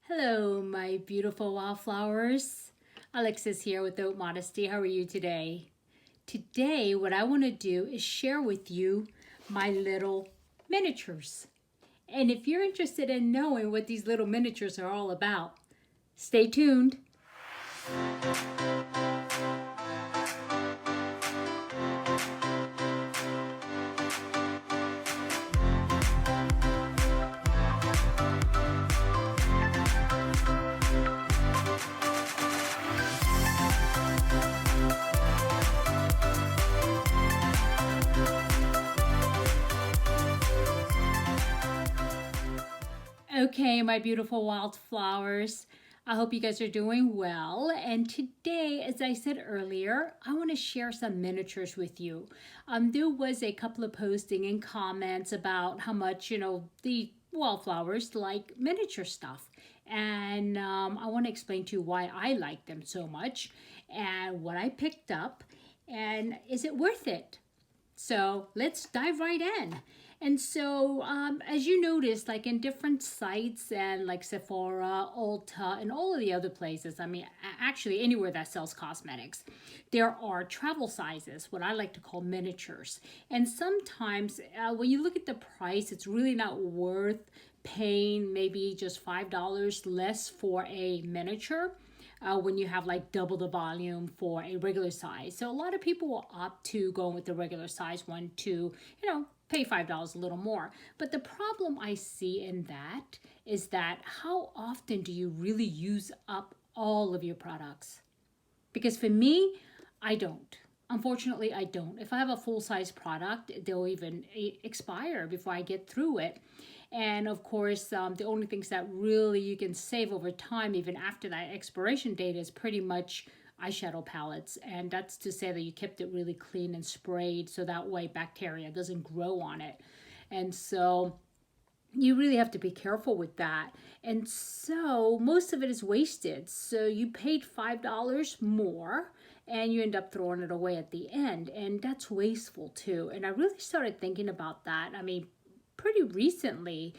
Hello, my beautiful wildflowers. Alexis here with Oat Modesty. How are you today? Today, what I want to do is share with you my little miniatures. And if you're interested in knowing what these little miniatures are all about, stay tuned. Okay, my beautiful wildflowers. I hope you guys are doing well. And today, as I said earlier, I want to share some miniatures with you. There was a couple of posting and comments about how much, the wildflowers like miniature stuff. And I want to explain to you why I like them so much and what I picked up and is it worth it? So let's dive right in. And so, as you notice, like in different sites and like Sephora, Ulta, and all of the other places, I mean, actually anywhere that sells cosmetics, there are travel sizes, what I like to call miniatures. And sometimes when you look at the price, it's really not worth paying maybe just $5 less for a miniature. When you have like double the volume for a regular size. So a lot of people will opt to go with the regular size one to, pay $5 a little more. But the problem I see in that is that how often do you really use up all of your products? Because for me, I don't. Unfortunately, I don't. If I have a full-size product, they'll even expire before I get through it. And of course, the only things that really you can save over time, even after that expiration date, is pretty much eyeshadow palettes. And that's to say that you kept it really clean and sprayed so that way bacteria doesn't grow on it. And so you really have to be careful with that. And so most of it is wasted. So you paid $5 more and you end up throwing it away at the end. And that's wasteful too. And I really started thinking about that. I mean, pretty recently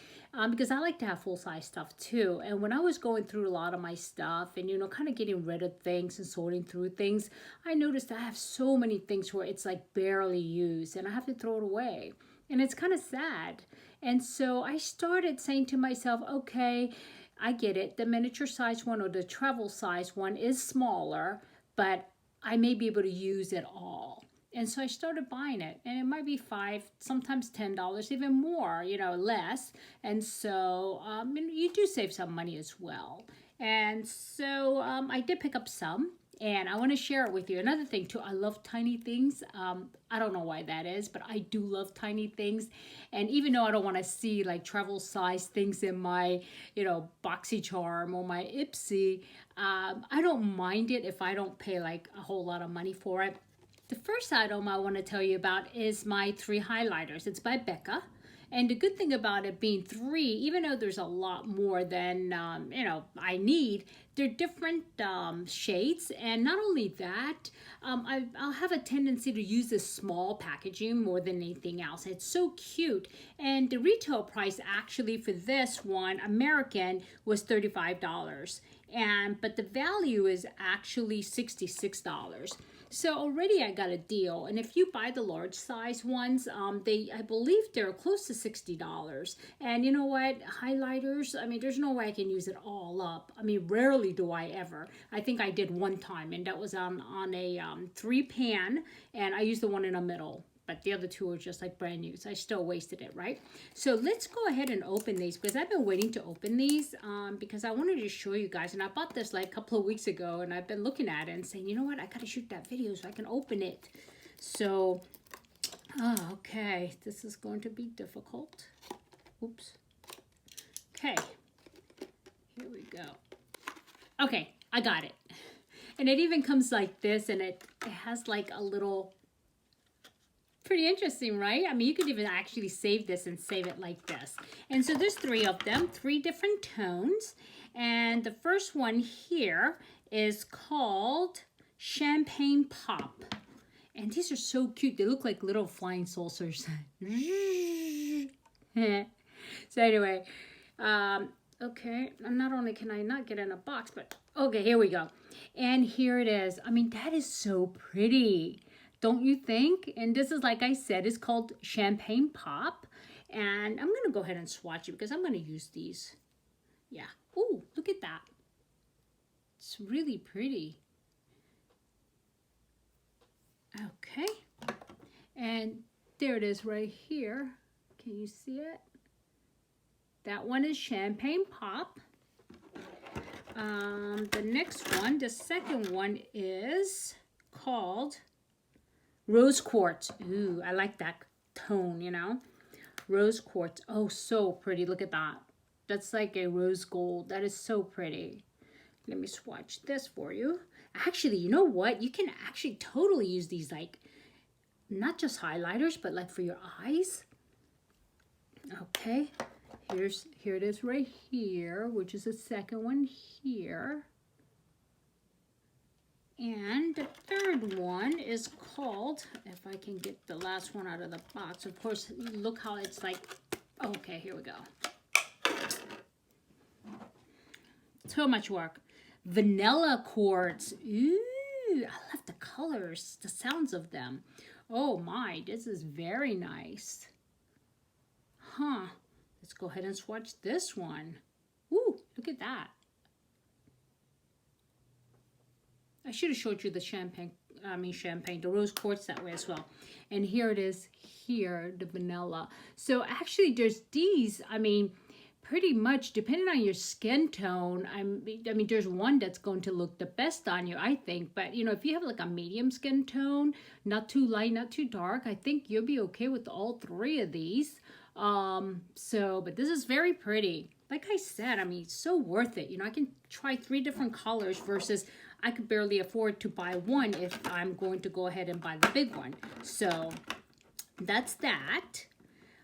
because I like to have full-size stuff too. And when I was going through a lot of my stuff and, kind of getting rid of things and sorting through things, I noticed I have so many things where it's like barely used and I have to throw it away. And it's kind of sad. And so I started saying to myself, okay, I get it. The miniature size one or the travel size one is smaller, but I may be able to use it all. And so I started buying it, and it might be $5, sometimes $10, even more, less. And so you do save some money as well. And so I did pick up some, and I want to share it with you. Another thing too, I love tiny things. I don't know why that is, but I do love tiny things. And even though I don't want to see like travel size things in my, BoxyCharm or my IPSY, I don't mind it if I don't pay like a whole lot of money for it. The first item I want to tell you about is my 3 highlighters. It's by Becca. And the good thing about it being 3, even though there's a lot more than, I need, they're different shades. And not only that, I'll have a tendency to use this small packaging more than anything else. It's so cute. And the retail price actually for this one, American, was $35. But the value is actually $66. So already I got a deal, and if you buy the large size ones, I believe they're close to $60. And you know what, highlighters, I mean, there's no way I can use it all up. I mean, rarely do I ever. I think I did one time, and that was on a 3-pan, and I used the one in the middle. But the other 2 are just like brand new, so I still wasted it, right? So let's go ahead and open these because I've been waiting to open these because I wanted to show you guys. And I bought this like a couple of weeks ago, and I've been looking at it and saying, you know what, I gotta shoot that video so I can open it. So, okay, this is going to be difficult. Oops. Okay, here we go. Okay, I got it. And it even comes like this, and it has like a little... Pretty interesting, right? I mean, you could even actually save this and save it like this. And so there's 3 of them, 3 different tones. And the first one here is called Champagne Pop. And these are so cute. They look like little flying saucers. So anyway, Okay, and not only can I not get in a box, but okay, here we go. And here it is. I mean, that is so pretty, don't you think? And this is, like I said, is called Champagne Pop. And I'm gonna go ahead and swatch it because I'm gonna use these. Yeah. Ooh, look at that. It's really pretty. Okay. And there it is right here. Can you see it? That one is Champagne Pop. The next one, the second one is called Rose Quartz. Ooh, I like that tone, you know. Rose Quartz. Oh, so pretty. Look at that. That's like a rose gold. That is so pretty. Let me swatch this for you. Actually, you know what? You can actually totally use these, like, not just highlighters, but like for your eyes. Okay. Here it is right here, which is the second one here. And the third one is called, if I can get the last one out of the box, of course, look how it's like, okay, here we go. So much work. Vanilla Quartz. Ooh, I love the colors, the sounds of them. Oh my, this is very nice. Huh. Let's go ahead and swatch this one. Ooh, look at that. I should have showed you the champagne, the rose quartz that way as well. And here it is here, the vanilla. So actually there's these, I mean, pretty much depending on your skin tone, I mean, there's one that's going to look the best on you, I think. But, you know, if you have like a medium skin tone, not too light, not too dark, I think you'll be okay with all three of these. But this is very pretty. Like I said, I mean, it's so worth it. You know, I can try 3 different colors versus I could barely afford to buy one if I'm going to go ahead and buy the big one. So that's that.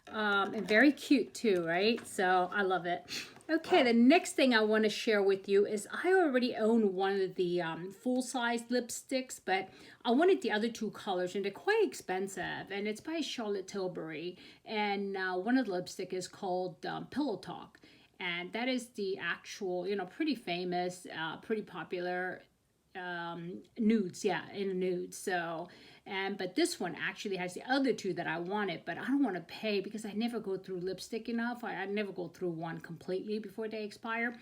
And very cute too, right? So I love it. Okay, the next thing I want to share with you is I already own one of the full-size lipsticks, but I wanted the other 2 colors, and they're quite expensive, and it's by Charlotte Tilbury, and one of the lipstick is called Pillow Talk, and that is the actual, you know, pretty famous, pretty popular nudes, yeah, in nudes. So but this one actually has the other 2 that I wanted, but I don't want to pay because I never go through lipstick enough. I never go through one completely before they expire.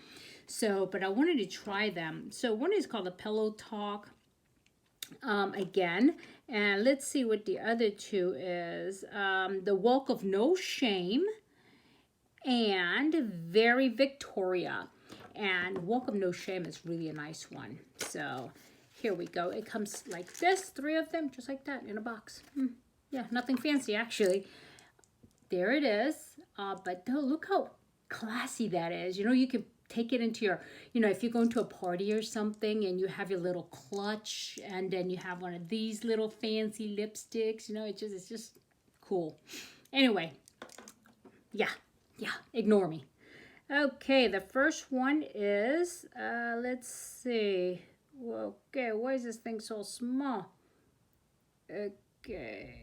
So, but I wanted to try them. So one is called the Pillow Talk again, and let's see what the other 2 is. The Walk of No Shame and Very Victoria. And Walk of No Shame is really a nice one. So here we go. It comes like this, 3 of them, just like that in a box. Yeah, nothing fancy actually. There it is. But look how classy that is. You know, you can take it into your, you know, if you're going to a party or something and you have your little clutch and then you have one of these little fancy lipsticks, you know, it's just cool. Anyway, yeah, ignore me. Okay, the first one is, let's see. Okay, why is this thing so small? Okay.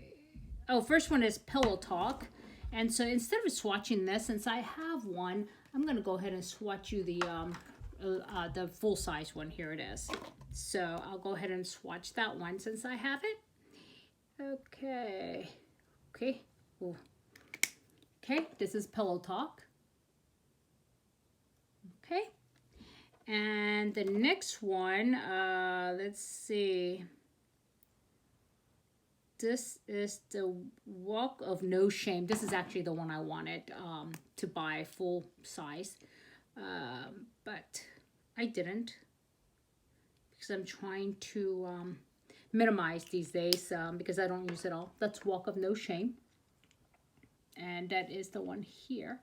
Oh, first one is Pillow Talk. And so instead of swatching this, since I have one, I'm going to go ahead and swatch you the full-size one. Here it is. So I'll go ahead and swatch that one since I have it. Okay. Okay. Ooh. Okay, this is Pillow Talk. Okay. And the next one, let's see. This is the Walk of No Shame. This is actually the one I wanted to buy full size. But I didn't because I'm trying to minimize these days because I don't use it all. That's Walk of No Shame. And that is the one here.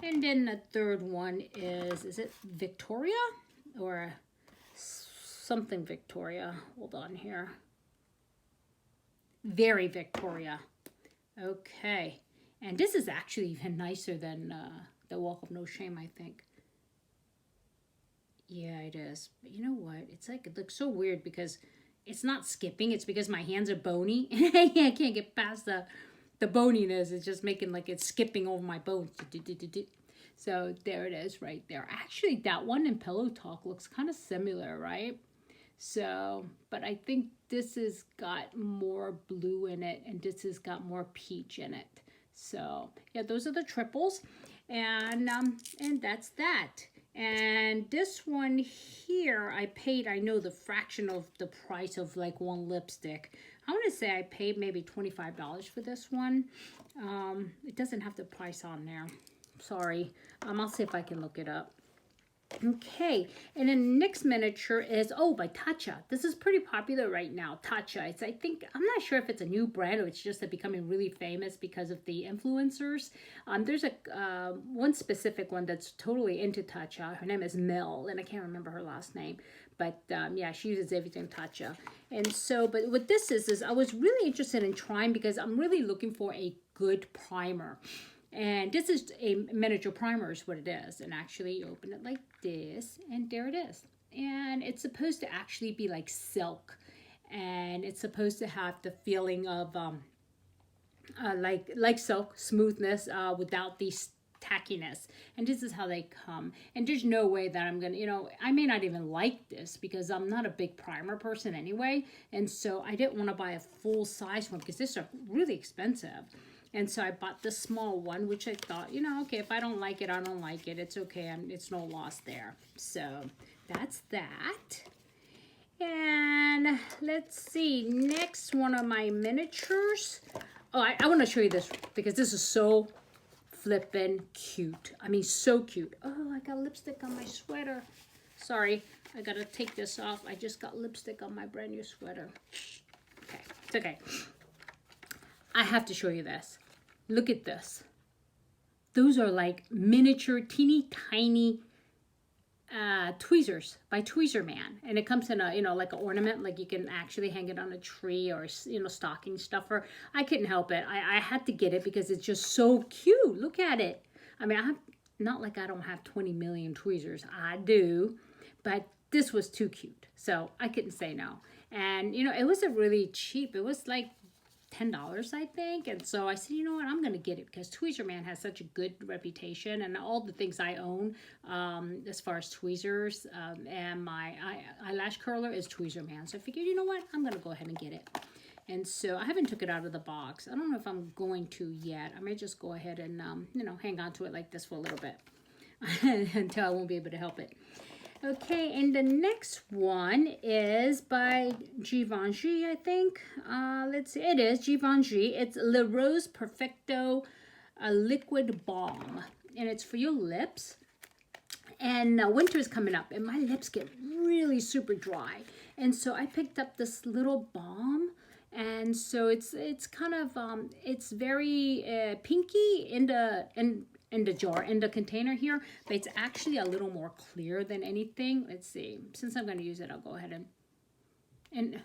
And then the third one is it Victoria or something Victoria? Hold on here. Very Victoria. Okay. And this is actually even nicer than the Walk of No Shame, I think. Yeah, it is. But you know what? It's like, it looks so weird because it's not skipping. It's because my hands are bony. I can't get past the boniness. It's just making like it's skipping over my bones. So there it is right there. Actually, that one in Pillow Talk looks kind of similar, right? So, but I think this has got more blue in it and this has got more peach in it. So yeah, those are the triples, and that's that. And this one here, I paid, I know, the fraction of the price of like one lipstick. I want to say I paid maybe $25 for this one. It doesn't have the price on there. Sorry. I'll see if I can look it up. Okay, and then the next miniature is, oh, by Tatcha. This is pretty popular right now, Tatcha. It's, I think, I'm not sure if it's a new brand or it's just becoming really famous because of the influencers. There's a one specific one that's totally into Tatcha. Her name is Mel, and I can't remember her last name. But yeah, she uses everything Tatcha. And so, but what this is I was really interested in trying because I'm really looking for a good primer. And this is a miniature primer is what it is. And actually you open it like this and there it is. And it's supposed to actually be like silk. And it's supposed to have the feeling of like silk, smoothness without the tackiness. And this is how they come. And there's no way that I'm gonna, you know, I may not even like this because I'm not a big primer person anyway. And so I didn't want to buy a full size one because these are really expensive. And so I bought the small one, which I thought, you know, okay, if I don't like it, I don't like it. It's okay. It's no loss there. So that's that. And let's see. Next one of my miniatures. Oh, I want to show you this because this is so flippin' cute. I mean, so cute. Oh, I got lipstick on my sweater. Sorry, I got to take this off. I just got lipstick on my brand new sweater. Okay, it's okay. I have to show you this. Look at this. Those are like miniature, teeny tiny tweezers by Tweezer Man. And it comes in a, you know, like an ornament, like you can actually hang it on a tree or, you know, stocking stuffer. I couldn't help it. I had to get it because it's just so cute. Look at it. I mean, I have, not like I don't have 20 million tweezers. I do. But this was too cute. So I couldn't say no. And, you know, it was a really cheap. It was like $10, I think. And so I said, you know what, I'm going to get it because Tweezer Man has such a good reputation, and all the things I own as far as tweezers and my eyelash curler is Tweezer Man. So I figured, you know what, I'm going to go ahead and get it. And so I haven't took it out of the box. I don't know if I'm going to yet. I may just go ahead and, you know, hang on to it like this for a little bit until I won't be able to help it. Okay, and the next one is by Givenchy, I think. Let's see, it is Givenchy. It's Le Rose Perfecto Liquid Balm, and it's for your lips. And winter is coming up, and my lips get really super dry. And so I picked up this little balm, and so it's kind of it's very pinky in the jar, in the container here, but it's actually a little more clear than anything. Let's see. Since I'm going to use it, I'll go ahead and it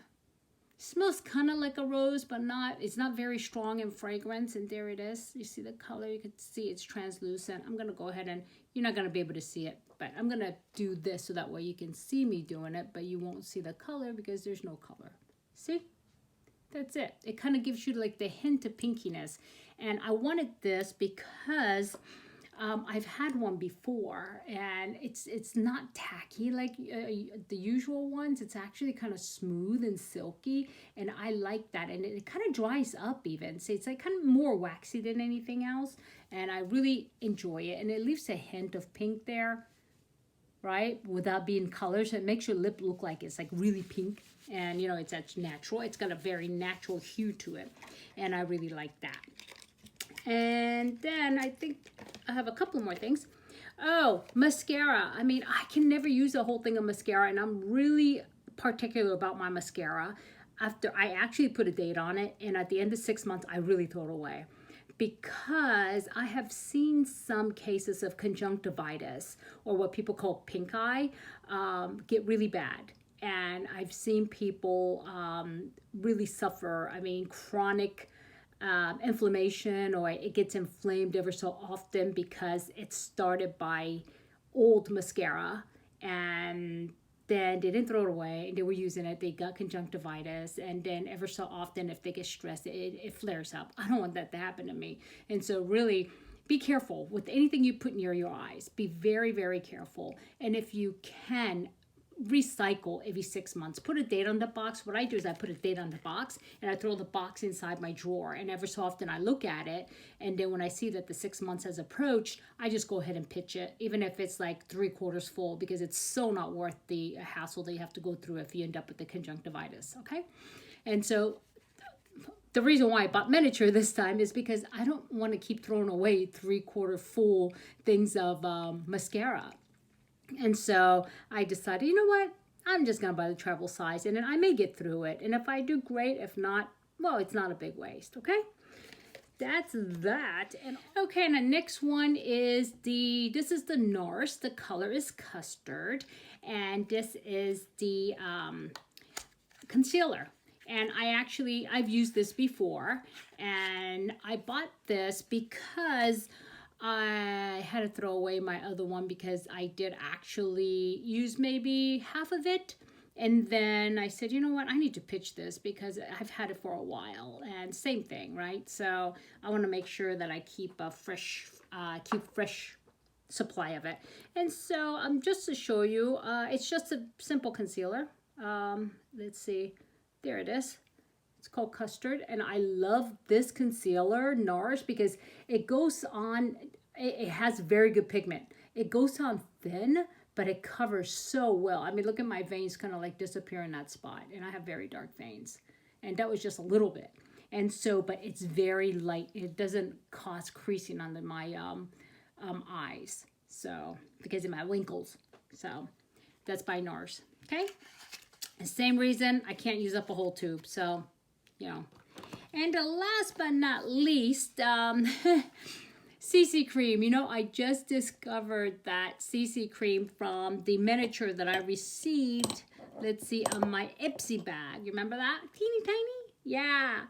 smells kind of like a rose, but not. It's not very strong in fragrance. And there it is. You see the color? You can see it's translucent. I'm going to go ahead and you're not going to be able to see it, but I'm going to do this so that way you can see me doing it, but you won't see the color because there's no color. See? That's it. It kind of gives you like the hint of pinkiness. And I wanted this because I've had one before, and it's not tacky like the usual ones. It's actually kind of smooth and silky, and I like that. And it kind of dries up even. So it's like kind of more waxy than anything else, and I really enjoy it. And it leaves a hint of pink there, right? Without being color, so it makes your lip look like it's like really pink. And you know, it's natural. It's got a very natural hue to it, and I really like that. And then I think I have a couple more things. Oh, mascara. I mean, I can never use a whole thing of mascara, and I'm really particular about my mascara. After I actually put a date on it, and at the end of 6 months, I really throw it away. Because I have seen some cases of conjunctivitis, or what people call pink eye, get really bad. And I've seen people really suffer, I mean, chronic inflammation, or it gets inflamed ever so often because it started by old mascara, and then they didn't throw it away, and they were using it, they got conjunctivitis, and then ever so often if they get stressed, it flares up. I don't want that to happen to me. And so really be careful with anything you put near your eyes. Be very, very careful. And if you can, recycle every 6 months. Put a date on the box. What I do is I put a date on the box and I throw the box inside my drawer, and ever so often I look at it, and then when I see that the 6 months has approached, I just go ahead and pitch it, even if it's like 3/4 full, because it's so not worth the hassle that you have to go through if you end up with the conjunctivitis. Okay, and so the reason why I bought miniature this time is because I don't want to keep throwing away 3/4 full things of mascara. And so I decided, you know what? I'm just going to buy the travel size, and then I may get through it. And if I do, great. If not, well, it's not a big waste, okay? That's that. And okay, and the next one is this is the Nars. The color is custard, and this is the concealer. And I've used this before, and I bought this because I had to throw away my other one because I did actually use maybe half of it. And then I said, you know what, I need to pitch this because I've had it for a while, and same thing, right? So I want to make sure that I keep a fresh supply of it. And so just to show you, it's just a simple concealer. Let's see, there it is. It's called Custard, and I love this concealer, Nars, because it goes on, it has very good pigment. It goes on thin, but it covers so well. I mean, look at my veins kind of like disappear in that spot, and I have very dark veins, and that was just a little bit. And so, but it's very light. It doesn't cause creasing under my eyes, so, because of my wrinkles. So that's by Nars, okay? The same reason I can't use up a whole tube, so, you know. And last but not least, CC cream. You know, I just discovered that CC cream from the miniature that I received, let's see, on my IPSY bag. You remember that? Teeny tiny? Yeah.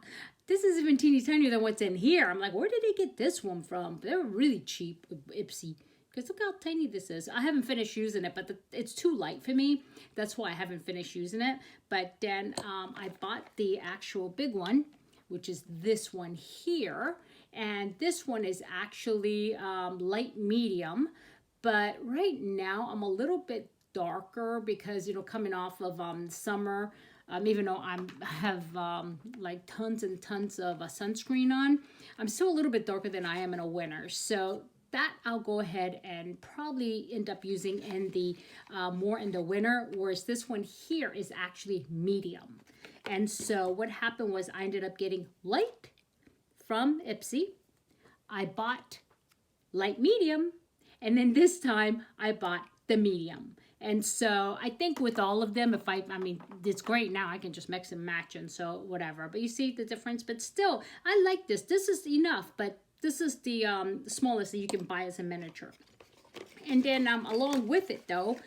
This is even teeny tinier than what's in here. I'm like, where did they get this one from? They're really cheap, IPSY. Because look how tiny this is. I haven't finished using it, but it's too light for me. That's why I haven't finished using it. But then I bought the actual big one, which is this one here. And this one is actually light medium. But right now I'm a little bit darker because, you know, coming off of summer, even though I have like tons and tons of sunscreen on, I'm still a little bit darker than I am in a winter. So that I'll go ahead and probably end up using in the more in the winter, whereas this one here is actually medium. And so what happened was I ended up getting light from IPSY. I bought light medium, and then this time I bought the medium. And so I think with all of them, I mean, it's great now. I can just mix and match, and so whatever. But you see the difference? But still, I like this. This is enough, but this is the smallest that you can buy as a miniature. And then along with it, though,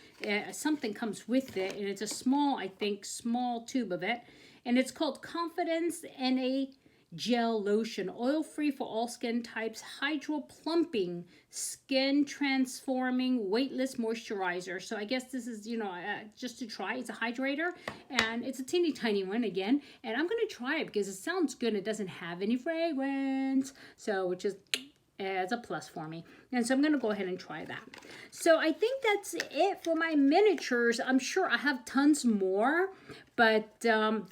something comes with it, and it's a small, I think, small tube of it. And it's called Confidence NA Gel Lotion, oil-free for all skin types, hydro plumping, skin transforming, weightless moisturizer. So I guess this is, you know, just to try. It's a hydrator, and it's a teeny tiny one again. And I'm going to try it because it sounds good. It doesn't have any fragrance, so which is as a plus for me. And so I'm going to go ahead and try that. So I think that's it for my miniatures. I'm sure I have tons more, but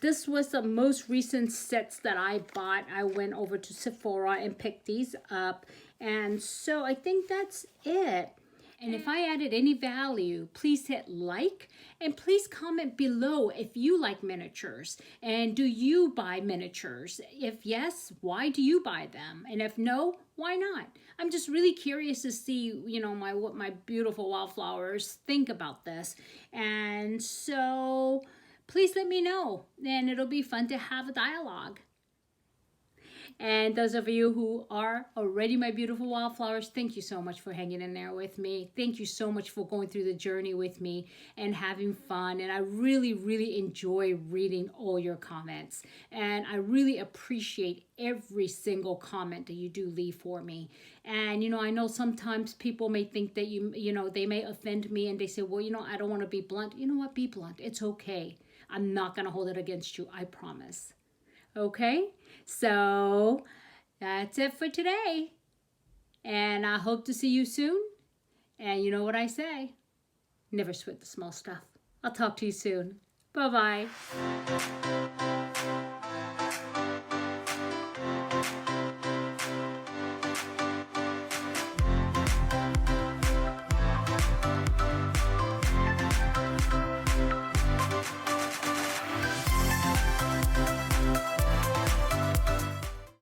this was the most recent sets that I bought. I went over to Sephora and picked these up. And so I think that's it. And if I added any value, please hit like, and please comment below if you like miniatures. And do you buy miniatures? If yes, why do you buy them? And if no, why not? I'm just really curious to see, you know, what my beautiful wildflowers think about this. And so please let me know, and it'll be fun to have a dialogue. And those of you who are already my beautiful wildflowers, thank you so much for hanging in there with me. Thank you so much for going through the journey with me and having fun. And I really, really enjoy reading all your comments. And I really appreciate every single comment that you do leave for me. And, you know, I know sometimes people may think that, you know, they may offend me, and they say, well, you know, I don't want to be blunt. You know what? Be blunt. It's okay. I'm not going to hold it against you. I promise. Okay, so that's it for today. And I hope to see you soon. And you know what I say, never sweat the small stuff. I'll talk to you soon. Bye-bye.